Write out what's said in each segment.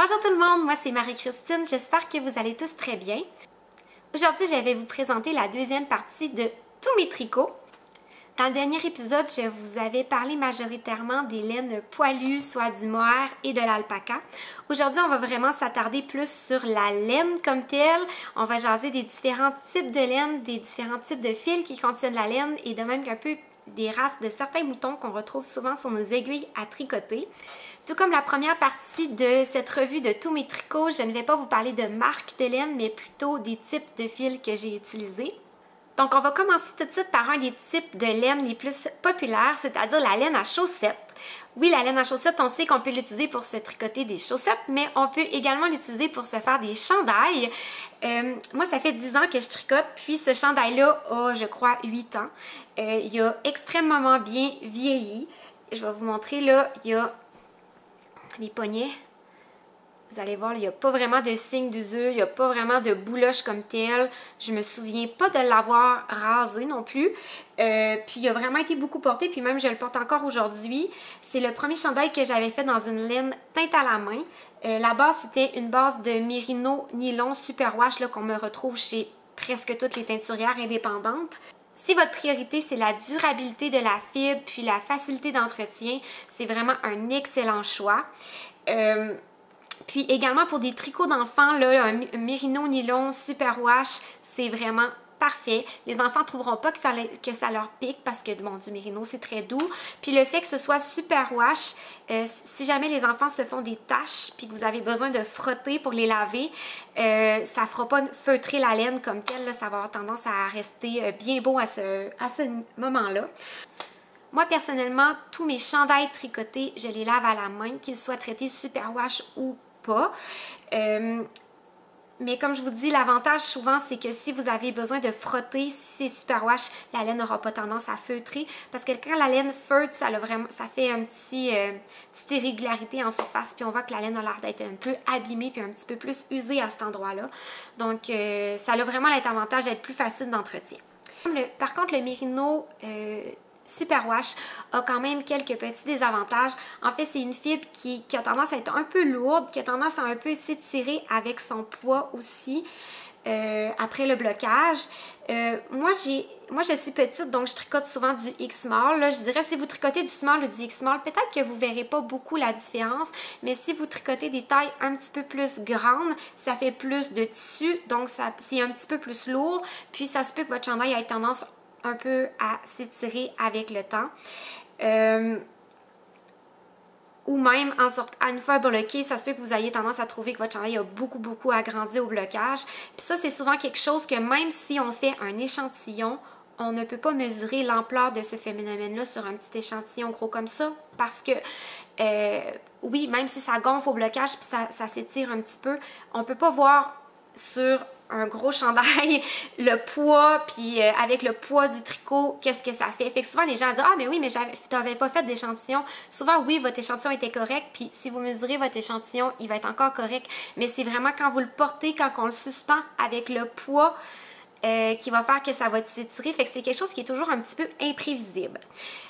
Bonjour tout le monde, moi c'est Marie-Christine, j'espère que vous allez tous très bien. Aujourd'hui, je vais vous présenter la deuxième partie de tous mes tricots. Dans le dernier épisode, je vous avais parlé majoritairement des laines poilues, soit du mohair et de l'alpaca. Aujourd'hui, on va vraiment s'attarder plus sur la laine comme telle. On va jaser des différents types de laine, des différents types de fils qui contiennent la laine et de même qu'un peu des races de certains moutons qu'on retrouve souvent sur nos aiguilles à tricoter. Tout comme la première partie de cette revue de tous mes tricots, je ne vais pas vous parler de marques de laine, mais plutôt des types de fils que j'ai utilisés. Donc, on va commencer tout de suite par un des types de laine les plus populaires, c'est-à-dire la laine à chaussettes. Oui, la laine à chaussettes, on sait qu'on peut l'utiliser pour se tricoter des chaussettes, mais on peut également l'utiliser pour se faire des chandails. Moi, ça fait 10 ans que je tricote, puis ce chandail-là a, je crois, 8 ans. Il a extrêmement bien vieilli. Je vais vous montrer, là, il y a les poignets. Vous allez voir, il n'y a pas vraiment de signe d'usure, il n'y a pas vraiment de bouloche comme tel. Je me souviens pas de l'avoir rasé non plus. Puis il a vraiment été beaucoup porté, puis même je le porte encore aujourd'hui. C'est le premier chandail que j'avais fait dans une laine teinte à la main. La base, c'était une base de Merino nylon superwash qu'on me retrouve chez presque toutes les teinturières indépendantes. Si votre priorité, c'est la durabilité de la fibre puis la facilité d'entretien, c'est vraiment un excellent choix. Puis également pour des tricots d'enfants, un Merino nylon superwash, c'est vraiment parfait. Les enfants ne trouveront pas que ça leur pique parce que, bon, du Merino, c'est très doux. Puis le fait que ce soit superwash, si jamais les enfants se font des taches puis que vous avez besoin de frotter pour les laver, ça ne fera pas feutrer la laine comme telle. Là, ça va avoir tendance à rester bien beau à ce moment-là. Moi, personnellement, tous mes chandails tricotés, je les lave à la main, qu'ils soient traités superwash ou pas. Mais comme je vous dis, l'avantage souvent, c'est que si vous avez besoin de frotter, si c'est superwash, la laine n'aura pas tendance à feutrer. Parce que quand la laine feutre, ça fait un petite irrégularité en surface. Puis on voit que la laine a l'air d'être un peu abîmée puis un petit peu plus usée à cet endroit-là. Donc, ça a vraiment l'avantage d'être plus facile d'entretien. Par contre, le Merino superwash a quand même quelques petits désavantages. En fait, c'est une fibre qui a tendance à être un peu lourde, qui a tendance à un peu s'étirer avec son poids aussi après le blocage. Moi, je suis petite, donc je tricote souvent du X-Small. Là, je dirais, si vous tricotez du Small ou du X-Small, peut-être que vous ne verrez pas beaucoup la différence, mais si vous tricotez des tailles un petit peu plus grandes, ça fait plus de tissu, donc c'est un petit peu plus lourd, puis ça se peut que votre chandail ait tendance un peu à s'étirer avec le temps. Ou même une fois bloqué, ça se peut que vous ayez tendance à trouver que votre chandail a beaucoup agrandi au blocage. Puis ça, c'est souvent quelque chose que même si on fait un échantillon, on ne peut pas mesurer l'ampleur de ce phénomène-là sur un petit échantillon gros comme ça parce que, oui, même si ça gonfle au blocage puis ça s'étire un petit peu, on ne peut pas voir sur un gros chandail, le poids, puis avec le poids du tricot, qu'est-ce que ça fait? Fait que souvent, les gens disent « Ah, mais oui, mais tu n'avais pas fait d'échantillon. » Souvent, oui, votre échantillon était correct, puis si vous mesurez votre échantillon, il va être encore correct. Mais c'est vraiment quand vous le portez, quand on le suspend avec le poids qui va faire que ça va s'étirer. Fait que c'est quelque chose qui est toujours un petit peu imprévisible.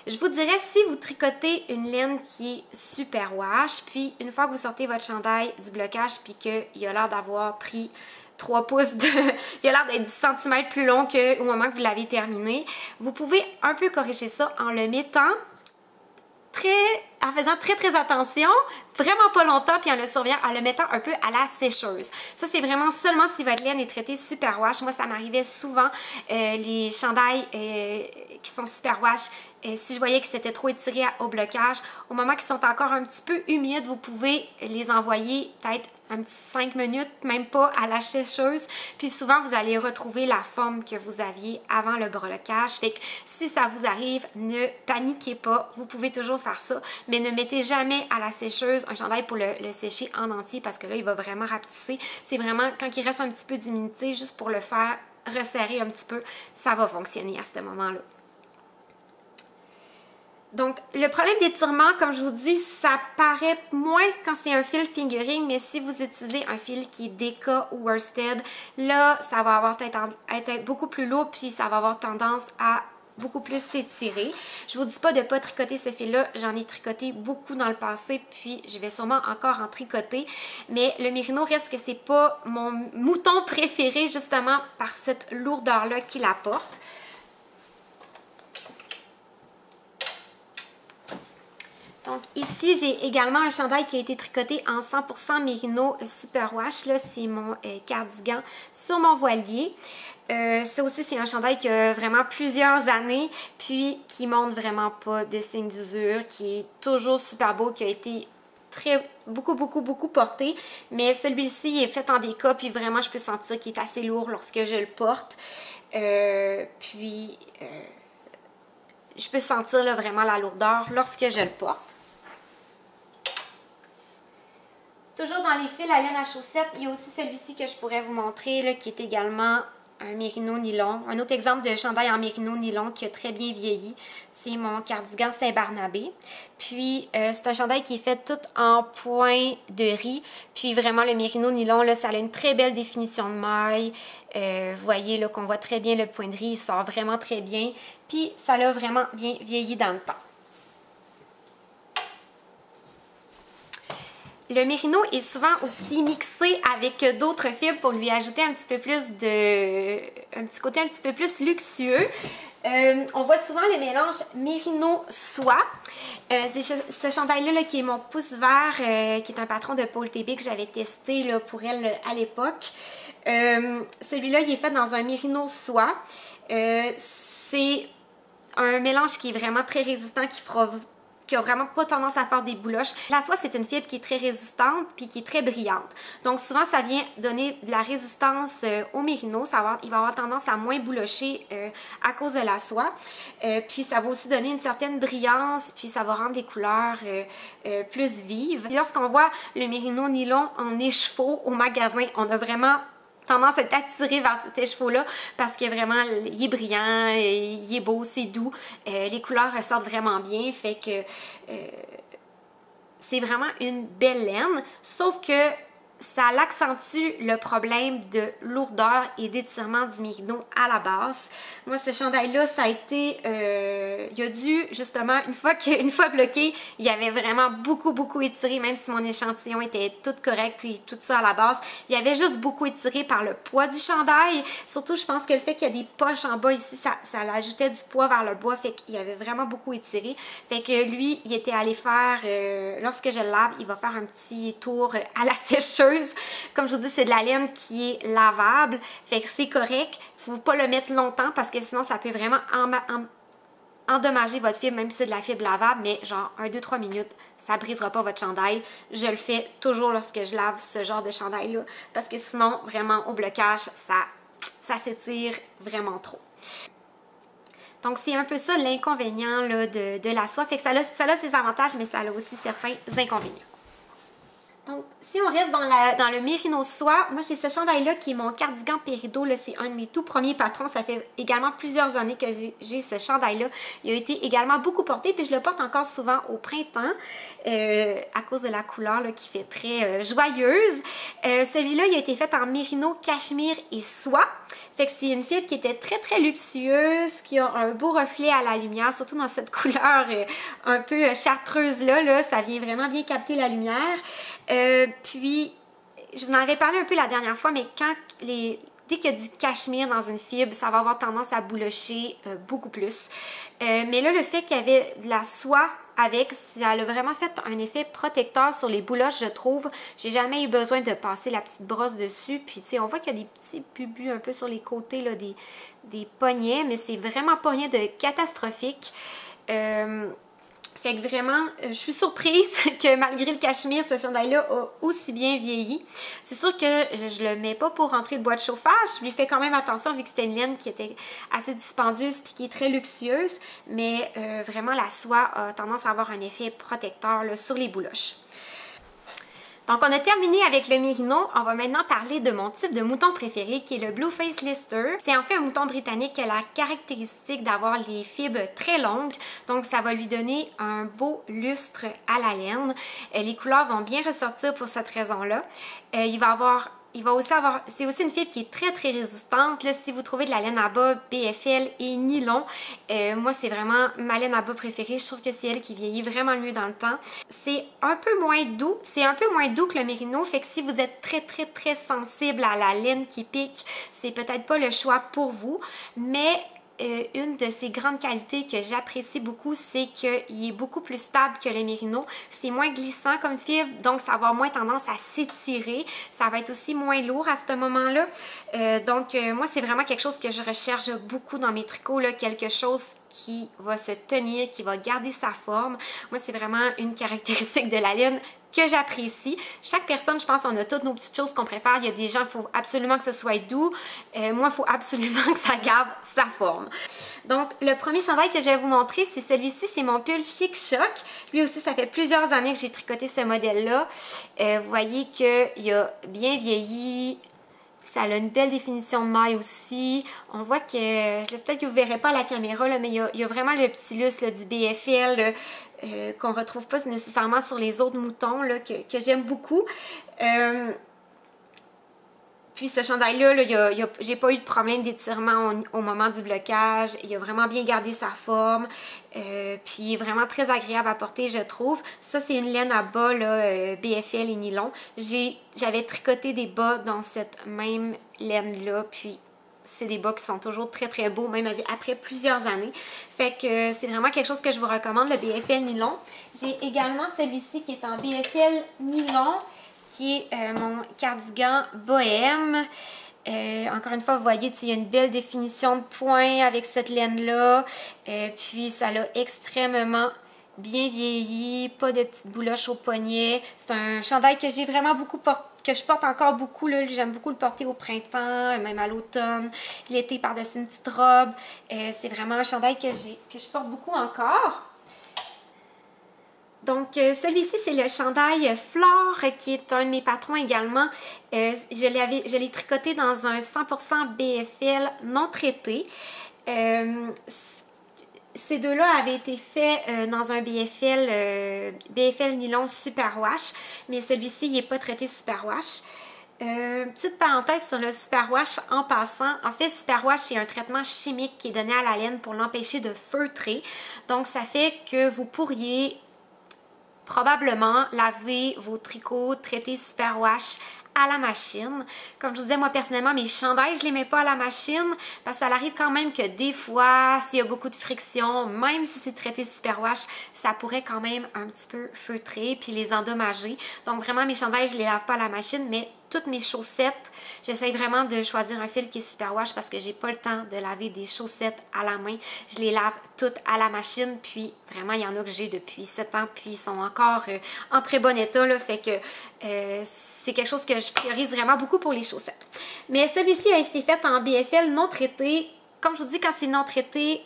Je vous dirais, si vous tricotez une laine qui est superwash, puis une fois que vous sortez votre chandail du blocage, puis qu'il a l'air d'avoir pris 3 pouces il a l'air d'être 10 cm plus long qu'au moment que vous l'avez terminé. Vous pouvez un peu corriger ça en le mettant en faisant très attention, vraiment pas longtemps, puis en le surveillant, en le mettant un peu à la sécheuse. Ça, c'est vraiment seulement si votre laine est traitée superwash. Moi, ça m'arrivait souvent, les chandails qui sont superwash, si je voyais que c'était trop étiré au blocage, au moment qu'ils sont encore un petit peu humides, vous pouvez les envoyer peut-être un petit 5 minutes, même pas à la sécheuse. Puis souvent, vous allez retrouver la forme que vous aviez avant le blocage. Fait que si ça vous arrive, ne paniquez pas. Vous pouvez toujours faire ça, mais ne mettez jamais à la sécheuse un chandail pour le sécher en entier parce que là, il va vraiment rapetisser. C'est vraiment quand il reste un petit peu d'humidité, juste pour le faire resserrer un petit peu, ça va fonctionner à ce moment-là. Donc, le problème d'étirement, comme je vous dis, ça paraît moins quand c'est un fil fingering, mais si vous utilisez un fil qui est Deka ou Worsted, là, ça va avoir être beaucoup plus lourd, puis ça va avoir tendance à beaucoup plus s'étirer. Je vous dis pas de pas tricoter ce fil-là, j'en ai tricoté beaucoup dans le passé, puis je vais sûrement encore en tricoter, mais le Merino reste que c'est pas mon mouton préféré justement par cette lourdeur-là qu'il apporte. Donc ici, j'ai également un chandail qui a été tricoté en 100% Merino Superwash. Là, c'est mon cardigan sur mon voilier. Ça aussi, c'est un chandail qui a vraiment plusieurs années, puis qui montre vraiment pas de signe d'usure, qui est toujours super beau, qui a été beaucoup porté. Mais celui-ci est fait en déca, puis vraiment, je peux sentir qu'il est assez lourd lorsque je le porte. Je peux sentir là, vraiment la lourdeur lorsque je le porte. Toujours dans les fils à laine à chaussettes, il y a aussi celui-ci que je pourrais vous montrer, là, qui est également un Merino nylon. Un autre exemple de chandail en Merino nylon qui a très bien vieilli, c'est mon cardigan Saint-Barnabé. Puis, c'est un chandail qui est fait tout en point de riz. Puis, vraiment, le Merino nylon, là, ça a une très belle définition de maille. Vous voyez là qu'on voit très bien le point de riz, il sort vraiment très bien. Puis, ça l'a vraiment bien vieilli dans le temps. Le Merino est souvent aussi mixé avec d'autres fibres pour lui ajouter un petit peu plus un petit côté un petit peu plus luxueux. On voit souvent le mélange Merino soie. C'est ce chandail-là là, qui est mon pouce vert, qui est un patron de Paul TB que j'avais testé là, pour elle à l'époque. Celui-là, il est fait dans un Merino soie. C'est un mélange qui est vraiment très résistant, qui a vraiment pas tendance à faire des bouloches. La soie, c'est une fibre qui est très résistante puis qui est très brillante. Donc souvent, ça vient donner de la résistance au Merino. Il va avoir tendance à moins boulocher à cause de la soie. Puis ça va aussi donner une certaine brillance, puis ça va rendre les couleurs plus vives. Lorsqu'on voit le Merino nylon en écheveau au magasin, on a vraiment tendance à être attiré vers cet écheveau-là parce que vraiment, il est brillant, il est beau, c'est doux. Les couleurs ressortent vraiment bien, fait que c'est vraiment une belle laine, sauf que ça l'accentue le problème de lourdeur et d'étirement du Merino à la base. Moi, ce chandail-là, ça a été... il a dû, justement, une fois bloqué, il avait vraiment beaucoup étiré, même si mon échantillon était tout correct, puis tout ça à la base. Il avait juste beaucoup étiré par le poids du chandail. Surtout, je pense que le fait qu'il y a des poches en bas ici, ça l'ajoutait du poids vers le bas, fait qu'il avait vraiment beaucoup étiré. Fait que lui, il était allé faire... lorsque je le lave, il va faire un petit tour à la sécheuse. Comme je vous dis, c'est de la laine qui est lavable, fait que c'est correct. Il ne faut pas le mettre longtemps parce que sinon, ça peut vraiment endommager votre fibre, même si c'est de la fibre lavable, mais genre 1-2-3 minutes, ça ne brisera pas votre chandail. Je le fais toujours lorsque je lave ce genre de chandail-là parce que sinon, vraiment, au blocage, ça s'étire vraiment trop. Donc, c'est un peu ça l'inconvénient de la soie. Fait que ça a ses avantages, mais ça a aussi certains inconvénients. Donc, si on reste dans le Merino soie, moi j'ai ce chandail-là qui est mon cardigan Peridot. C'est un de mes tout premiers patrons. Ça fait également plusieurs années que j'ai ce chandail-là. Il a été également beaucoup porté, puis je le porte encore souvent au printemps à cause de la couleur là, qui fait très joyeuse. Celui-là, il a été fait en Merino, cachemire et soie. Fait que c'est une fibre qui était très luxueuse, qui a un beau reflet à la lumière, surtout dans cette couleur un peu chartreuse là, ça vient vraiment bien capter la lumière. Puis, je vous en avais parlé un peu la dernière fois, mais dès qu'il y a du cachemire dans une fibre, ça va avoir tendance à boulocher beaucoup plus. Mais là, le fait qu'il y avait de la soie avec, ça a vraiment fait un effet protecteur sur les bouloches, je trouve. J'ai jamais eu besoin de passer la petite brosse dessus. Puis, tu sais, on voit qu'il y a des petits bubus un peu sur les côtés, là, des poignets, mais c'est vraiment pas rien de catastrophique. Fait que vraiment, je suis surprise que malgré le cachemire, ce chandail-là a aussi bien vieilli. C'est sûr que je le mets pas pour rentrer le bois de chauffage. Je lui fais quand même attention vu que c'était une laine qui était assez dispendieuse et qui est très luxueuse. Mais vraiment, la soie a tendance à avoir un effet protecteur là, sur les bouloches. Donc, on a terminé avec le Merino. On va maintenant parler de mon type de mouton préféré qui est le Blueface Lister. C'est en fait un mouton britannique qui a la caractéristique d'avoir les fibres très longues. Donc, ça va lui donner un beau lustre à la laine. Les couleurs vont bien ressortir pour cette raison-là. Il il va aussi avoir, c'est aussi une fibre qui est très très résistante. Là, si vous trouvez de la laine à bas BFL et nylon, moi c'est vraiment ma laine à bas préférée. Je trouve que c'est elle qui vieillit vraiment le mieux dans le temps. C'est un peu moins doux, que le mérino, fait que si vous êtes très très très sensible à la laine qui pique, c'est peut-être pas le choix pour vous, mais une de ses grandes qualités que j'apprécie beaucoup, c'est qu'il est beaucoup plus stable que le mérino. C'est moins glissant comme fibre, donc ça va avoir moins tendance à s'étirer. Ça va être aussi moins lourd à ce moment-là. Moi, c'est vraiment quelque chose que je recherche beaucoup dans mes tricots, là, quelque chose qui va se tenir, qui va garder sa forme. Moi, c'est vraiment une caractéristique de la laine que j'apprécie. Chaque personne, je pense, on a toutes nos petites choses qu'on préfère. Il y a des gens, il faut absolument que ce soit doux. Moi, il faut absolument que ça garde sa forme. Donc, le premier chandail que je vais vous montrer, c'est celui-ci. C'est mon pull Chic Choc. Lui aussi, ça fait plusieurs années que j'ai tricoté ce modèle-là. Vous voyez qu'il a bien vieilli. Ça a une belle définition de maille aussi. On voit que, peut-être que vous ne verrez pas à la caméra, là, mais il y a vraiment le petit lustre là, du BFL qu'on ne retrouve pas nécessairement sur les autres moutons là, que j'aime beaucoup. Puis ce chandail-là, j'ai pas eu de problème d'étirement au moment du blocage. Il a vraiment bien gardé sa forme. Puis il est vraiment très agréable à porter, je trouve. Ça, c'est une laine à bas là, BFL et nylon. J'avais tricoté des bas dans cette même laine-là. Puis c'est des bas qui sont toujours très très beaux, même après plusieurs années. Fait que c'est vraiment quelque chose que je vous recommande, le BFL nylon. J'ai également celui-ci qui est en BFL nylon, qui est mon cardigan bohème. Encore une fois, vous voyez, il y a une belle définition de point avec cette laine-là. Puis ça l'a extrêmement bien vieilli, pas de petites bouloches au poignet. C'est un chandail que j'ai vraiment beaucoup porté, que je porte encore beaucoup. J'aime beaucoup le porter au printemps, même à l'automne, l'été par-dessus une petite robe. C'est vraiment un chandail que je porte beaucoup encore. Donc, celui-ci, c'est le chandail Flore, qui est un de mes patrons également. Je l'ai tricoté dans un 100% BFL non traité. Ces deux-là avaient été faits dans un BFL nylon superwash, mais celui-ci, il n'est pas traité superwash. Petite parenthèse sur le superwash en passant. En fait, superwash, c'est un traitement chimique qui est donné à la laine pour l'empêcher de feutrer. Donc, ça fait que vous pourriez probablement laver vos tricots traités superwash à la machine. Comme je vous disais, moi personnellement, mes chandails, je ne les mets pas à la machine parce que ça arrive quand même que des fois, s'il y a beaucoup de friction, même si c'est traité superwash, ça pourrait quand même un petit peu feutrer puis les endommager. Donc vraiment, mes chandails, je ne les lave pas à la machine, mais toutes mes chaussettes, j'essaye vraiment de choisir un fil qui est superwash parce que j'ai pas le temps de laver des chaussettes à la main. Je les lave toutes à la machine, puis vraiment, il y en a que j'ai depuis 7 ans, puis ils sont encore en très bon état, là, fait que c'est quelque chose que je priorise vraiment beaucoup pour les chaussettes. Mais celui-ci a été fait en BFL non traité. Comme je vous dis, quand c'est non traité,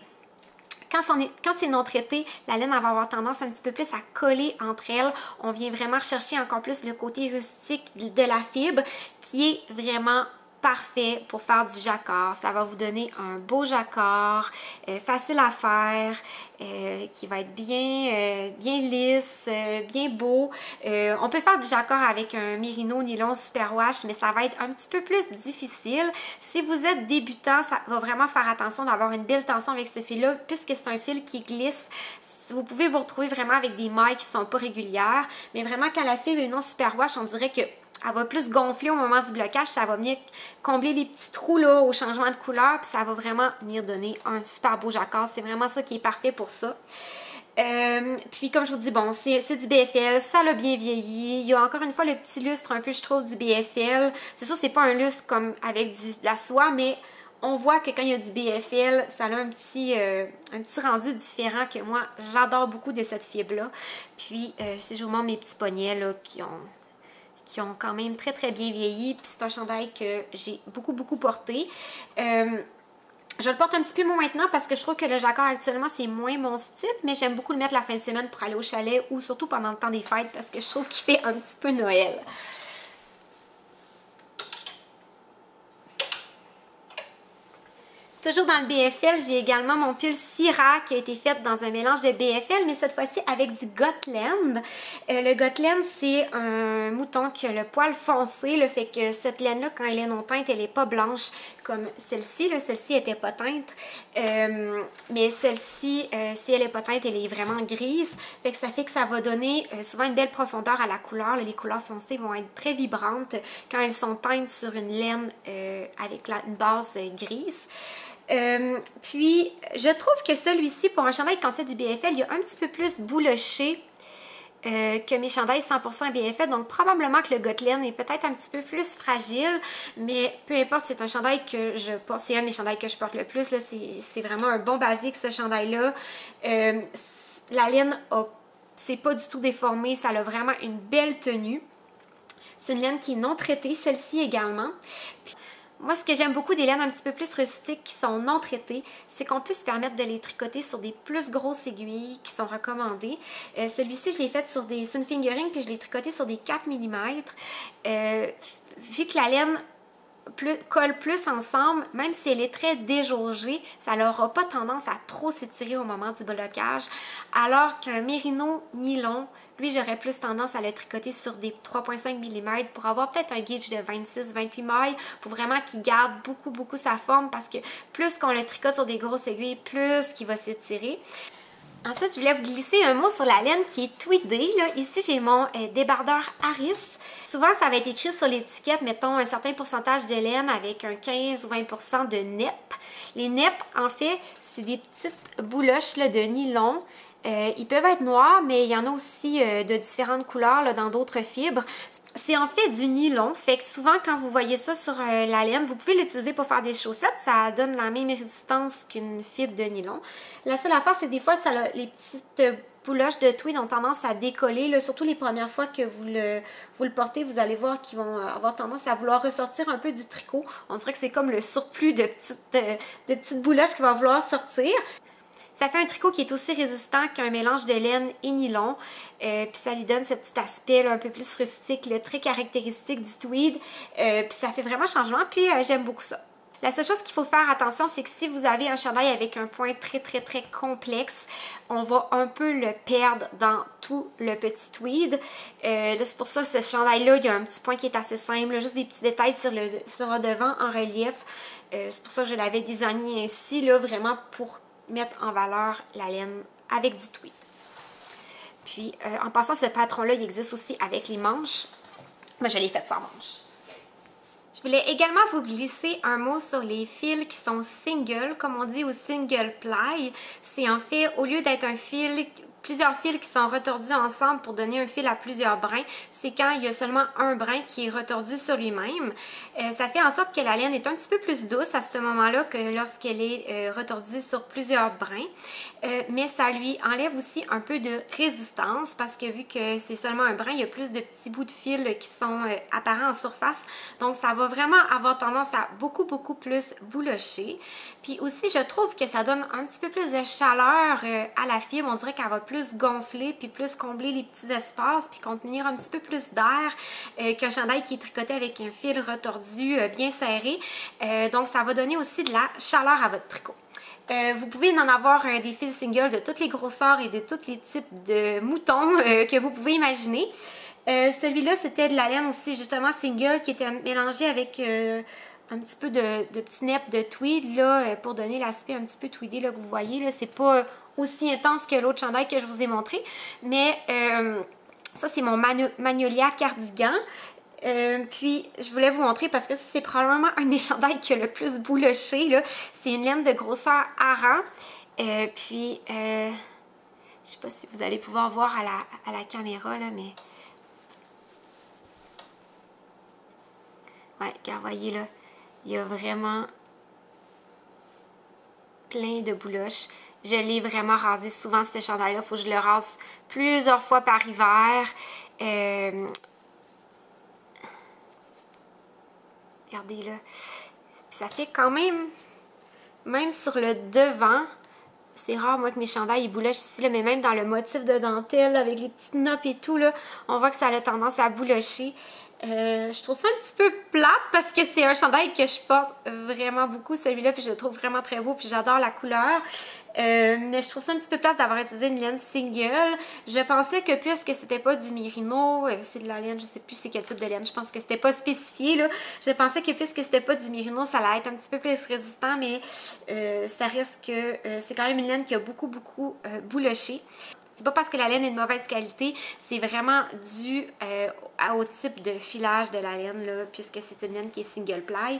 quand c'est non traité, la laine va avoir tendance un petit peu plus à coller entre elles. On vient vraiment rechercher encore plus le côté rustique de la fibre qui est vraiment parfait pour faire du jacquard. Ça va vous donner un beau jacquard, facile à faire, qui va être bien lisse, bien beau. On peut faire du jacquard avec un mérino nylon superwash, mais ça va être un petit peu plus difficile. Si vous êtes débutant, ça va vraiment faire attention d'avoir une belle tension avec ce fil-là, puisque c'est un fil qui glisse. Vous pouvez vous retrouver vraiment avec des mailles qui ne sont pas régulières, mais vraiment quand la fibre est non superwash, on dirait que elle va plus gonfler au moment du blocage, ça va venir combler les petits trous là au changement de couleur, puis ça va vraiment venir donner un super beau jacquard. C'est vraiment ça qui est parfait pour ça. Puis comme je vous dis, bon, c'est du BFL, ça l'a bien vieilli. Il y a encore une fois le petit lustre un peu, je trouve, du BFL. C'est sûr, c'est pas un lustre comme avec de la soie, mais on voit que quand il y a du BFL, ça a un petit rendu différent que moi, j'adore beaucoup de cette fibre-là. Puis, si je vous montre mes petits poignets là, qui ont quand même très très bien vieilli, puis c'est un chandail que j'ai beaucoup porté. Je le porte un petit peu moins maintenant parce que je trouve que le jacquard actuellement c'est moins mon style, mais j'aime beaucoup le mettre la fin de semaine pour aller au chalet ou surtout pendant le temps des fêtes parce que je trouve qu'il fait un petit peu Noël. Toujours dans le BFL, j'ai également mon pull Syrah qui a été fait dans un mélange de BFL, mais cette fois-ci avec du Gotland. Le Gotland, c'est un mouton qui a le poil foncé, le fait que cette laine-là, quand elle est non teinte, elle n'est pas blanche comme celle-ci. Celle-ci n'était pas teinte, mais celle-ci, si elle n'est pas teinte, elle est vraiment grise. Fait que ça fait que ça va donner souvent une belle profondeur à la couleur. Les couleurs foncées vont être très vibrantes quand elles sont teintes sur une laine avec une base grise. Puis, je trouve que celui-ci, pour un chandail qui contient du BFL, il y a un petit peu plus bouloché que mes chandails 100% BFL. Donc, probablement que le Gotland est peut-être un petit peu plus fragile, mais peu importe, c'est un chandail que je porte. C'est un des chandails que je porte le plus. C'est vraiment un bon basique, ce chandail-là. La laine, c'est pas du tout déformé. Ça a vraiment une belle tenue. C'est une laine qui est non traitée, celle-ci également. Puis, moi, ce que j'aime beaucoup des laines un petit peu plus rustiques qui sont non traitées, c'est qu'on peut se permettre de les tricoter sur des plus grosses aiguilles qui sont recommandées. Celui-ci, je l'ai fait sur des Sunfingering, puis je l'ai tricoté sur des 4 mm. Vu que la laine colle plus ensemble, même si elle est très déjaugée, ça n'aura pas tendance à trop s'étirer au moment du blocage, alors qu'un mérino nylon, lui, j'aurais plus tendance à le tricoter sur des 3,5 mm pour avoir peut-être un gauge de 26-28 mailles pour vraiment qu'il garde beaucoup sa forme, parce que plus qu'on le tricote sur des grosses aiguilles, plus qu'il va s'étirer. Ensuite, je voulais vous glisser un mot sur la laine qui est tweedée. Ici, j'ai mon débardeur Harris. Souvent, ça va être écrit sur l'étiquette, mettons, un certain pourcentage de laine avec un 15 ou 20% de nepp. Les neps, en fait, c'est des petites bouloches de nylon. Ils peuvent être noirs, mais il y en a aussi de différentes couleurs dans d'autres fibres. C'est en fait du nylon, fait que souvent quand vous voyez ça sur la laine, vous pouvez l'utiliser pour faire des chaussettes, ça donne la même résistance qu'une fibre de nylon. La seule affaire, c'est des fois, les petites bouloches de tweed ont tendance à décoller, surtout les premières fois que vous le portez, vous allez voir qu'ils vont avoir tendance à vouloir ressortir un peu du tricot. On dirait que c'est comme le surplus de petites bouloches qui vont vouloir sortir. Ça fait un tricot qui est aussi résistant qu'un mélange de laine et nylon. Puis ça lui donne ce petit aspect un peu plus rustique, très caractéristique du tweed. Puis ça fait vraiment changement. Puis j'aime beaucoup ça. La seule chose qu'il faut faire attention, c'est que si vous avez un chandail avec un point très complexe, on va un peu le perdre dans tout le petit tweed. C'est pour ça que ce chandail-là, il y a un petit point qui est assez simple, juste des petits détails sur le devant en relief. C'est pour ça que je l'avais designé ainsi, vraiment pour mettre en valeur la laine avec du tweed. Puis, en passant, ce patron-là, il existe aussi avec les manches. Moi, je l'ai fait sans manches. Je voulais également vous glisser un mot sur les fils qui sont single, comme on dit, ou single ply. C'est en fait, au lieu d'être un fil, plusieurs fils qui sont retordus ensemble pour donner un fil à plusieurs brins, c'est quand il y a seulement un brin qui est retordu sur lui-même. Ça fait en sorte que la laine est un petit peu plus douce à ce moment-là que lorsqu'elle est retordue sur plusieurs brins. Mais ça lui enlève aussi un peu de résistance parce que vu que c'est seulement un brin, il y a plus de petits bouts de fil qui sont apparents en surface. Donc ça va vraiment avoir tendance à beaucoup plus boulocher. Puis aussi, je trouve que ça donne un petit peu plus de chaleur à la fibre. On dirait qu'elle va plus gonfler, puis plus combler les petits espaces, puis contenir un petit peu plus d'air qu'un chandail qui est tricoté avec un fil retordu bien serré. Donc, ça va donner aussi de la chaleur à votre tricot. Vous pouvez en avoir des fils singles de toutes les grosseurs et de tous les types de moutons que vous pouvez imaginer. Celui-là, c'était de la laine aussi, justement, single, qui était mélangé avec un petit peu de petits neps de tweed là, pour donner l'aspect un petit peu tweedé là, que vous voyez. C'est pas aussi intense que l'autre chandail que je vous ai montré, mais ça, c'est mon Magnolia cardigan. Puis, je voulais vous montrer parce que c'est probablement un des chandails qui a le plus bouloché. C'est une laine de grosseur Aran. Puis, je sais pas si vous allez pouvoir voir à la caméra, là, mais... Ouais, car vous voyez, là, il y a vraiment plein de bouloches. Je l'ai vraiment rasé souvent, ce chandail-là. Il faut que je le rase plusieurs fois par hiver. Regardez là. Puis ça fait quand même sur le devant, c'est rare moi que mes chandails ils boulochent ici, là, mais même dans le motif de dentelle avec les petites noppes et tout, là, on voit que ça a tendance à boulocher. Je trouve ça un petit peu plate parce que c'est un chandail que je porte vraiment beaucoup, celui-là, puis je le trouve vraiment très beau, puis j'adore la couleur. Mais je trouve ça un petit peu plate d'avoir utilisé une laine single. Je pensais que puisque c'était pas du mérino, c'est de la laine, je sais plus c'est quel type de laine, je pense que c'était pas spécifié là. Je pensais que puisque c'était pas du mérino, ça allait être un petit peu plus résistant, mais ça reste que c'est quand même une laine qui a beaucoup bouloché. C'est pas parce que la laine est de mauvaise qualité, c'est vraiment dû au type de filage de la laine là, puisque c'est une laine qui est single ply.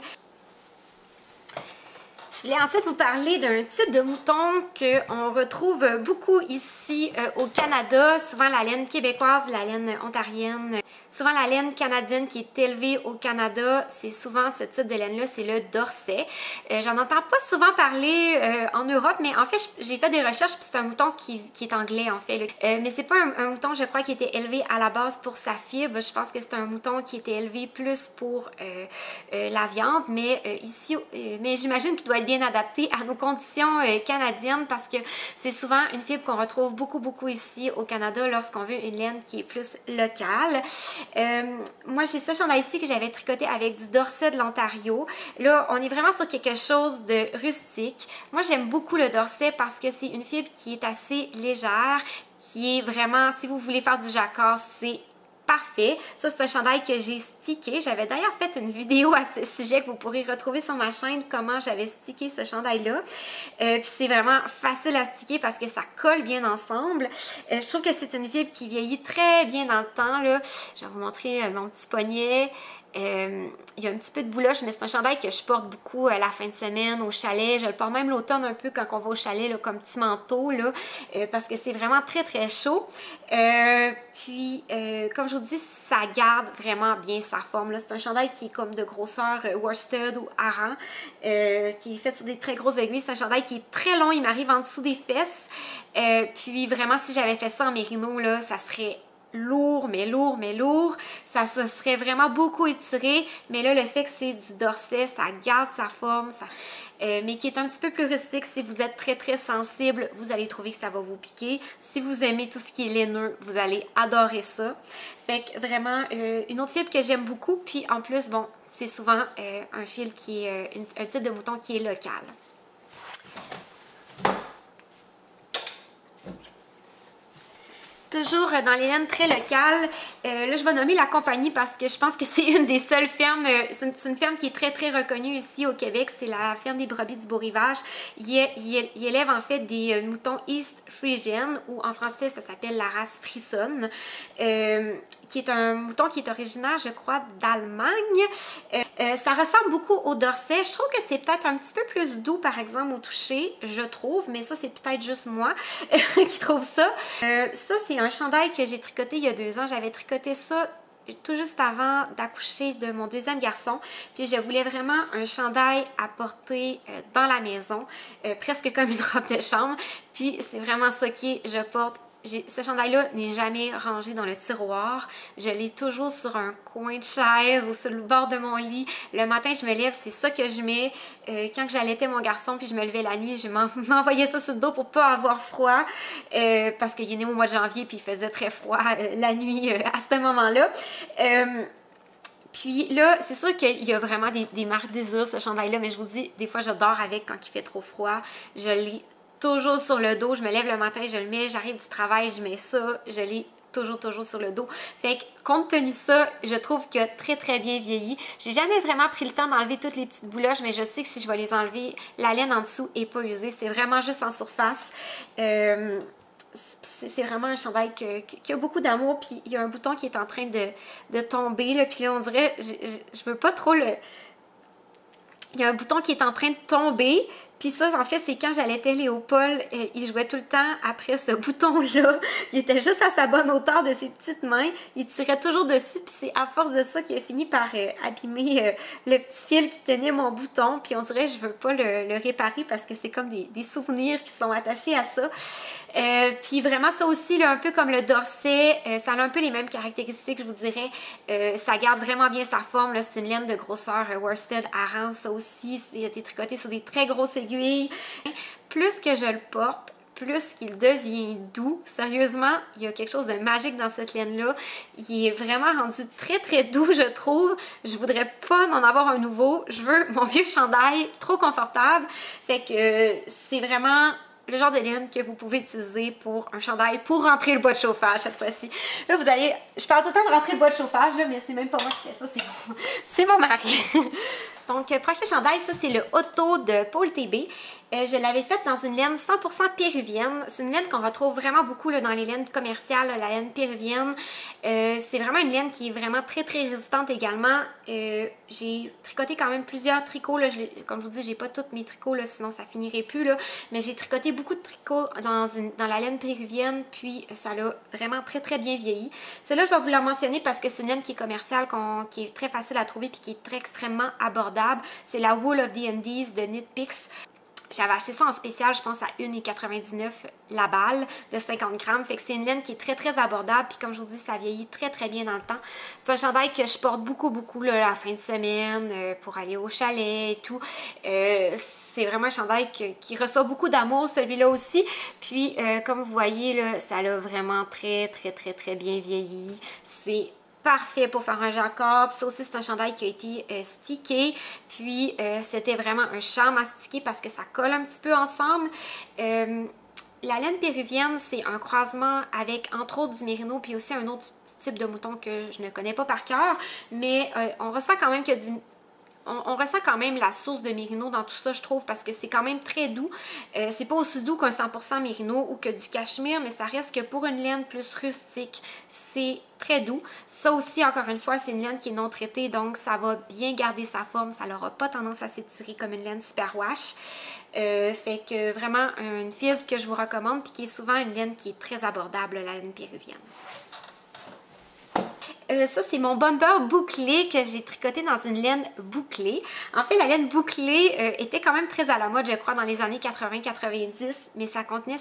Je voulais ensuite vous parler d'un type de mouton qu'on retrouve beaucoup ici au Canada, souvent la laine québécoise, la laine ontarienne, souvent la laine canadienne qui est élevée au Canada, c'est souvent ce type de laine-là, c'est le Dorset. J'en entends pas souvent parler en Europe, mais en fait j'ai fait des recherches puis c'est un mouton qui est anglais en fait. Mais c'est pas un mouton, je crois, qui était élevé à la base pour sa fibre, je pense que c'est un mouton qui était élevé plus pour la viande, mais ici, mais j'imagine qu'il doit être bien adapté à nos conditions canadiennes parce que c'est souvent une fibre qu'on retrouve beaucoup ici au Canada lorsqu'on veut une laine qui est plus locale. Moi, j'ai ce chandail-ci que j'avais tricoté avec du Dorset de l'Ontario. Là, on est vraiment sur quelque chose de rustique. Moi, j'aime beaucoup le Dorset parce que c'est une fibre qui est assez légère, qui est vraiment, si vous voulez faire du jacquard, c'est parfait. Ça, c'est un chandail que j'ai stické. J'avais d'ailleurs fait une vidéo à ce sujet que vous pourrez retrouver sur ma chaîne, comment j'avais stické ce chandail-là. Puis c'est vraiment facile à sticker parce que ça colle bien ensemble. Je trouve que c'est une fibre qui vieillit très bien dans le temps, là. Je vais vous montrer mon petit poignet. Il y a un petit peu de bouloche, mais c'est un chandail que je porte beaucoup la fin de semaine au chalet. Je le porte même l'automne un peu quand on va au chalet, là, comme petit manteau, là, parce que c'est vraiment très chaud. Puis, comme je vous dis, ça garde vraiment bien sa forme. C'est un chandail qui est comme de grosseur worsted ou hareng, qui est fait sur des très grosses aiguilles. C'est un chandail qui est très long, il m'arrive en dessous des fesses. Puis vraiment, si j'avais fait ça en mérino, là, ça serait lourd, mais lourd. Ça se serait vraiment beaucoup étiré. Mais là, le fait que c'est du Dorset, ça garde sa forme, mais qui est un petit peu plus rustique. Si vous êtes très sensible, vous allez trouver que ça va vous piquer. Si vous aimez tout ce qui est laineux, vous allez adorer ça. Fait que vraiment, une autre fibre que j'aime beaucoup. Puis en plus, bon, c'est souvent un fil qui est un type de mouton qui est local. Toujours dans les laines très locales, là je vais nommer la compagnie parce que je pense que c'est une des seules fermes, c'est une ferme qui est très reconnue ici au Québec, c'est la ferme des brebis du Beau-Rivage. Il élève en fait des moutons East Friesian, ou en français ça s'appelle la race Frison, qui est un mouton qui est originaire, je crois, d'Allemagne. Ça ressemble beaucoup au Dorset. Je trouve que c'est peut-être un petit peu plus doux, par exemple, au toucher, je trouve, mais ça, c'est peut-être juste moi qui trouve ça. Ça, c'est un chandail que j'ai tricoté il y a 2 ans. J'avais tricoté ça tout juste avant d'accoucher de mon deuxième garçon. Puis je voulais vraiment un chandail à porter dans la maison, presque comme une robe de chambre. Puis c'est vraiment ça qui est, je porte. Ce chandail-là n'est jamais rangé dans le tiroir. Je l'ai toujours sur un coin de chaise ou sur le bord de mon lit. Le matin, je me lève, c'est ça que je mets. Quand j'allaitais mon garçon puis je me levais la nuit, je m'envoyais ça sur le dos pour pas avoir froid. Parce qu'il est né au mois de janvier puis il faisait très froid la nuit à ce moment-là. Puis là, c'est sûr qu'il y a vraiment des marques d'usure, ce chandail-là, mais je vous dis, des fois, je dors avec quand il fait trop froid. Je l'ai toujours sur le dos. Je me lève le matin, je le mets, j'arrive du travail, je mets ça, je l'ai toujours sur le dos. Fait que, compte tenu de ça, je trouve qu'il a très bien vieilli. J'ai jamais vraiment pris le temps d'enlever toutes les petites bouloches, mais je sais que si je vais les enlever, la laine en dessous est pas usée. C'est vraiment juste en surface. C'est vraiment un chandail qui a beaucoup d'amour, puis il y a un bouton qui est en train de tomber, là, puis là, on dirait, je veux pas trop le... Il y a un bouton qui est en train de tomber. Puis ça, en fait, c'est quand j'allaitais Léopold, il jouait tout le temps après ce bouton-là. Il était juste à sa bonne hauteur de ses petites mains. Il tirait toujours dessus, puis c'est à force de ça qu'il a fini par abîmer le petit fil qui tenait mon bouton. Puis on dirait que je veux pas le réparer parce que c'est comme des souvenirs qui sont attachés à ça. Puis vraiment, ça aussi, là, un peu comme le Dorset, ça a un peu les mêmes caractéristiques, je vous dirais. Ça garde vraiment bien sa forme. C'est une laine de grosseur worsted hareng, ça aussi. C'est tricoté sur des très grosses aiguilles. Plus que je le porte, plus qu'il devient doux. Sérieusement, il y a quelque chose de magique dans cette laine-là. Il est vraiment rendu très très doux, je trouve. Je voudrais pas en avoir un nouveau. Je veux mon vieux chandail, trop confortable. Fait que c'est vraiment le genre de laine que vous pouvez utiliser pour un chandail pour rentrer le bois de chauffage cette fois-ci. Là, vous allez... Je parle tout le temps de rentrer le bois de chauffage, là, mais c'est même pas moi qui fais ça, c'est mon mari. Donc, prochain chandail, ça c'est le Otto de Paul TB. Je l'avais faite dans une laine 100% péruvienne. C'est une laine qu'on retrouve vraiment beaucoup là, dans les laines commerciales, là, la laine péruvienne. C'est vraiment une laine qui est vraiment très très résistante également. J'ai tricoté quand même plusieurs tricots. Là. Comme je vous dis, j'ai pas tous mes tricots, là, sinon ça finirait plus. Là. Mais j'ai tricoté beaucoup de tricots dans la laine péruvienne, puis ça l'a vraiment très très bien vieilli. Celle-là, je vais vous la mentionner parce que c'est une laine qui est commerciale, qui est très facile à trouver puis qui est très extrêmement abordable. C'est la Wool of the Andes de Knit Picks. J'avais acheté ça en spécial, je pense à 1,99 la balle de 50 grammes. Fait que c'est une laine qui est très très abordable. Puis comme je vous dis, ça vieillit très très bien dans le temps. C'est un chandail que je porte beaucoup là, la fin de semaine pour aller au chalet et tout. C'est vraiment un chandail qui reçoit beaucoup d'amour, celui-là aussi. Puis comme vous voyez, là, ça l'a vraiment très très très très bien vieilli. C'est parfait pour faire un jacquard. Ça aussi, c'est un chandail qui a été stické. Puis, c'était vraiment un charme à sticker parce que ça colle un petit peu ensemble. La laine péruvienne, c'est un croisement avec, entre autres, du mérino, puis aussi un autre type de mouton que je ne connais pas par cœur. Mais on ressent quand même qu'il y a du... On ressent quand même la sauce de mérino dans tout ça, je trouve, parce que c'est quand même très doux. C'est pas aussi doux qu'un 100% mérino ou que du cachemire, mais ça reste que pour une laine plus rustique, c'est très doux. Ça aussi, encore une fois, c'est une laine qui est non traitée, donc ça va bien garder sa forme. Ça n'aura pas tendance à s'étirer comme une laine super wash. Fait que vraiment, une fil que je vous recommande, puis qui est souvent une laine qui est très abordable, la laine péruvienne. Ça, c'est mon bumper bouclé que j'ai tricoté dans une laine bouclée. En fait, la laine bouclée était quand même très à la mode, je crois, dans les années 80-90, mais ça contenait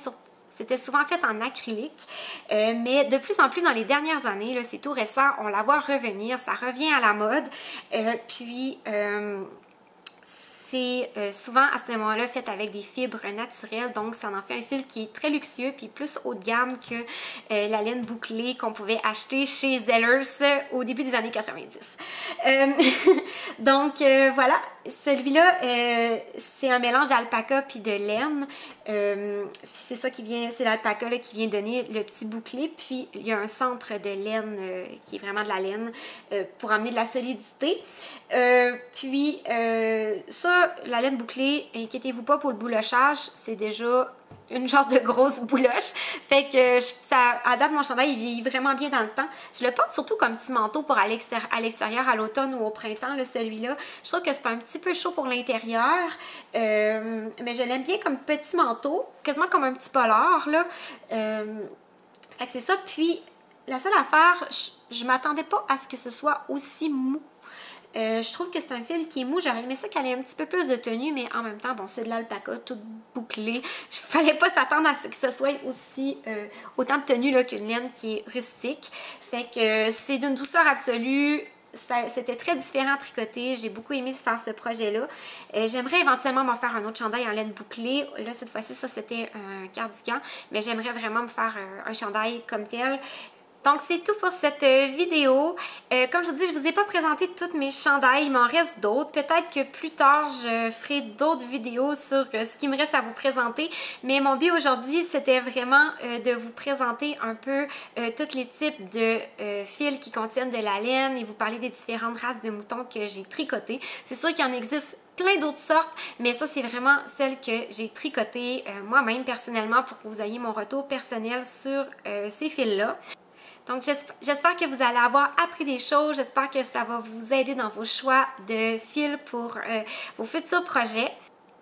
c'était souvent fait en acrylique, mais de plus en plus dans les dernières années, c'est tout récent, on la voit revenir, ça revient à la mode, c'est souvent à ce moment-là fait avec des fibres naturelles, donc ça en fait un fil qui est très luxueux puis plus haut de gamme que la laine bouclée qu'on pouvait acheter chez Zellers au début des années 90. Donc voilà, celui-là c'est un mélange d'alpaca puis de laine. C'est ça qui vient, c'est l'alpaca qui vient donner le petit bouclé, puis il y a un centre de laine qui est vraiment de la laine pour amener de la solidité. Ça, la laine bouclée, inquiétez-vous pas pour le boulochage, c'est déjà une genre de grosse bouloche. Fait que à date, mon chandail, il vieillit vraiment bien dans le temps. Je le porte surtout comme petit manteau pour aller à l'extérieur à l'automne ou au printemps, celui-là. Je trouve que c'est un petit peu chaud pour l'intérieur, mais je l'aime bien comme petit manteau, quasiment comme un petit polar, là. Fait que c'est ça. Puis, la seule affaire, je m'attendais pas à ce que ce soit aussi mou. Je trouve que c'est un fil qui est mou. J'aurais aimé ça qu'elle ait un petit peu plus de tenue, mais en même temps, bon, c'est de l'alpaca tout bouclé. Il fallait pas s'attendre à ce que ce soit aussi autant de tenue qu'une laine qui est rustique. Fait que c'est d'une douceur absolue. C'était très différent à tricoter. J'ai beaucoup aimé faire ce projet-là. J'aimerais éventuellement m'en faire un autre chandail en laine bouclée. Là, cette fois-ci, ça, c'était un cardigan. Mais j'aimerais vraiment me faire un chandail comme tel. Donc, c'est tout pour cette vidéo. Comme je vous dis, je ne vous ai pas présenté tous mes chandails. Il m'en reste d'autres. Peut-être que plus tard, je ferai d'autres vidéos sur ce qui me reste à vous présenter. Mais mon but aujourd'hui, c'était vraiment de vous présenter un peu tous les types de fils qui contiennent de la laine et vous parler des différentes races de moutons que j'ai tricotées. C'est sûr qu'il y en existe plein d'autres sortes, mais ça, c'est vraiment celle que j'ai tricotée moi-même personnellement pour que vous ayez mon retour personnel sur ces fils-là. Donc, j'espère que vous allez avoir appris des choses. J'espère que ça va vous aider dans vos choix de fils pour vos futurs projets.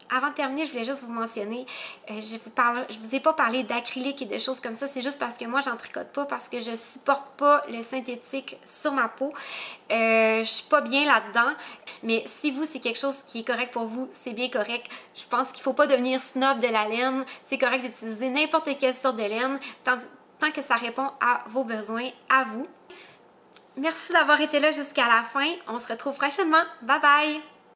Avant de terminer, je voulais juste vous mentionner, je vous ai pas parlé d'acrylique et de choses comme ça. C'est juste parce que moi, j'en tricote pas parce que je supporte pas le synthétique sur ma peau. Je suis pas bien là-dedans. Mais si vous, c'est quelque chose qui est correct pour vous, c'est bien correct. Je pense qu'il faut pas devenir snob de la laine. C'est correct d'utiliser n'importe quelle sorte de laine. Tant que ça répond à vos besoins, à vous. Merci d'avoir été là jusqu'à la fin. On se retrouve prochainement. Bye bye!